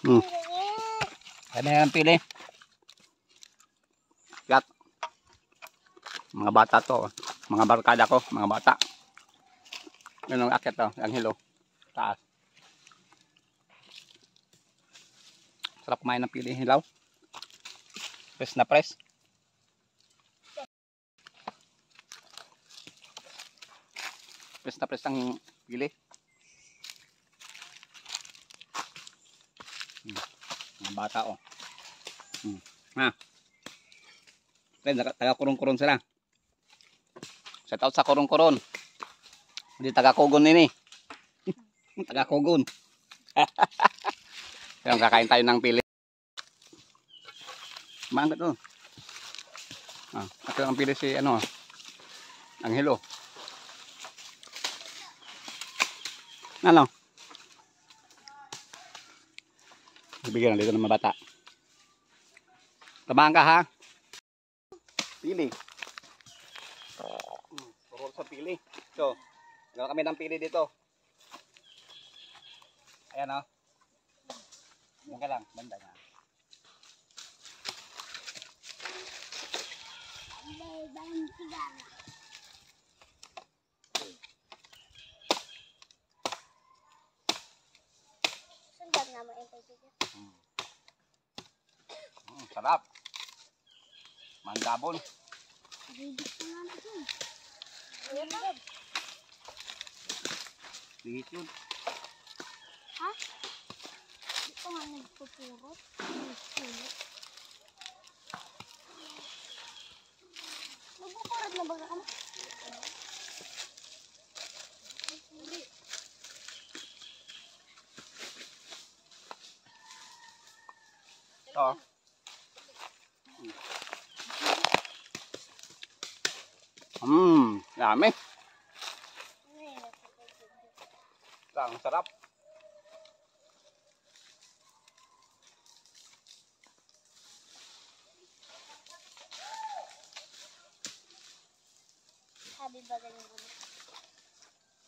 Hmm. Kaya na ng pili. Yak. Mga bata to. Mga barkada ko. Mga bata. Yun ang akit to. Ang hilo. Taas. Sarap kumain ng pili. Hilaw. Press na press. Press na press ang pili. Mga bata oh. Ha. Taga kurong-kurong sila. Shout out sa kurong-kurong. Hindi taga kugon ini. Taga kugon. Yung kakain tayo ng pili. Maangat to. Ito ang pili si ano. Ang hilo. Ano? Bigyan dito ng mga bata. Tamaan ka ha? Pili. Turol sa pili. So, gano'n kami ng pili dito. Ayan o. Ayan ka lang, banda nga. Sundan nga mo ito dito. Sarap. Mandabon. Bibig ko nga na dyan. Bigit yun. Ha? Ito nga nagpupurot. Nagpupurot. Nagpupurot na ba ka mo? Hindi. Ito. Dami. Ang sarap. Sabi ba ganyan mo?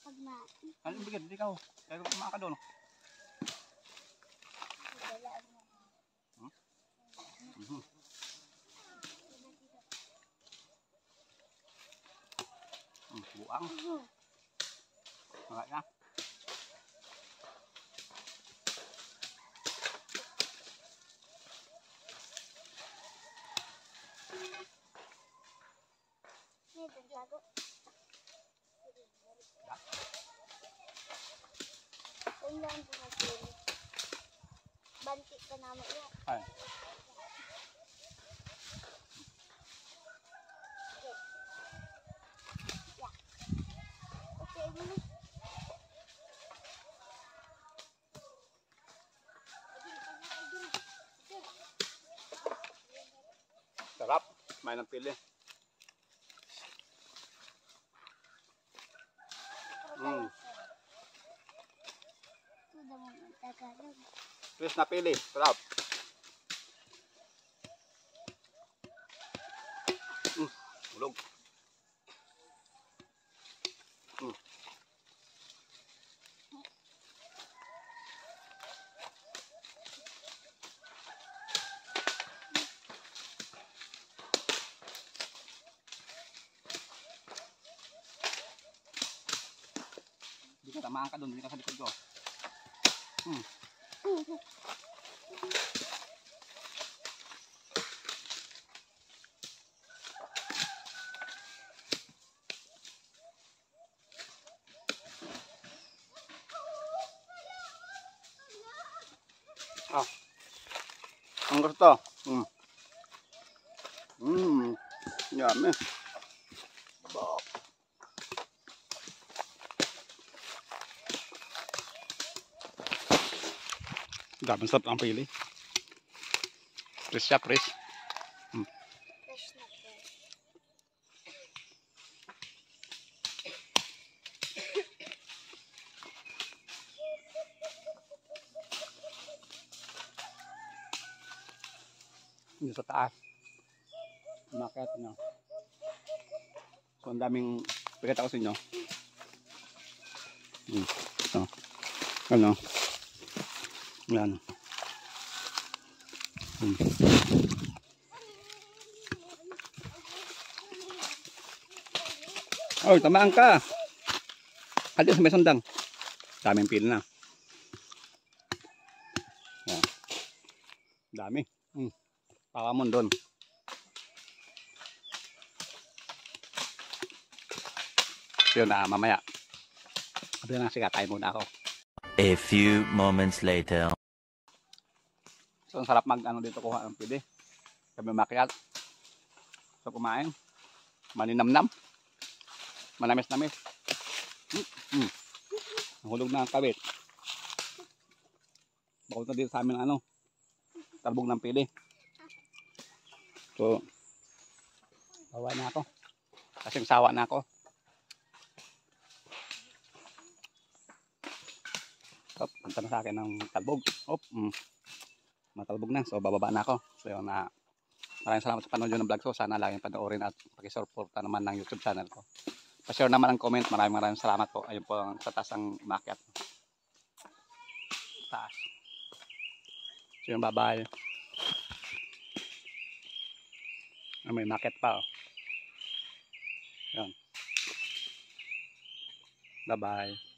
Pag natin. Ano yung bigyan? Hindi ka ho. Kaya kung kumaka doon. Dalaan mo. Buang. Mga na. Ito, gago. Kung lang po mag-pili. Banti ka naman yan. Ay. Okay, muna. Sarap. May ng pili. Ito daw mo ng Tagalog. Please na pili. Sarap. Ulog. Hindi ka tamaan ka doon. Hindi ka sa likod ko. Ang gusto. Yummy. Daming sarap ang pili. Fresh siya, fresh. Fresh na fresh. Dito sa taas. Umakyat nyo. So, ang daming pagkita ko sa inyo. Ito. Ano? Yan. Hmm. Oh, tamaan ka. Hadi sa may sandang. Daming pila na. Yan. Dami. Pakamon doon. Yun na, mamaya. Sabi na sige, kain muna ako. A few moments later. So, ang sarap ano dito kuha ng pili. Kami makiat. So, kumain. Maninamnam. Manamis-namis. Nahulog na ang kawit. Bakit na dito sa amin talbog ng pili. So, bawa na ako. Kasing sawa na ako. Op, punta na sa akin ng talbog. Op, matalbog na. So, bababa na ako. So, yun na. Maraming salamat sa panood ng vlog ko. Sana laging panoorin at pakisuporta naman ng YouTube channel ko. Pa-share naman ang comment. Maraming salamat po. Ayun po sa taas ang umakyat. Taas. So, yun, bye-bye. May umakyat pa. Yun. Bye-bye.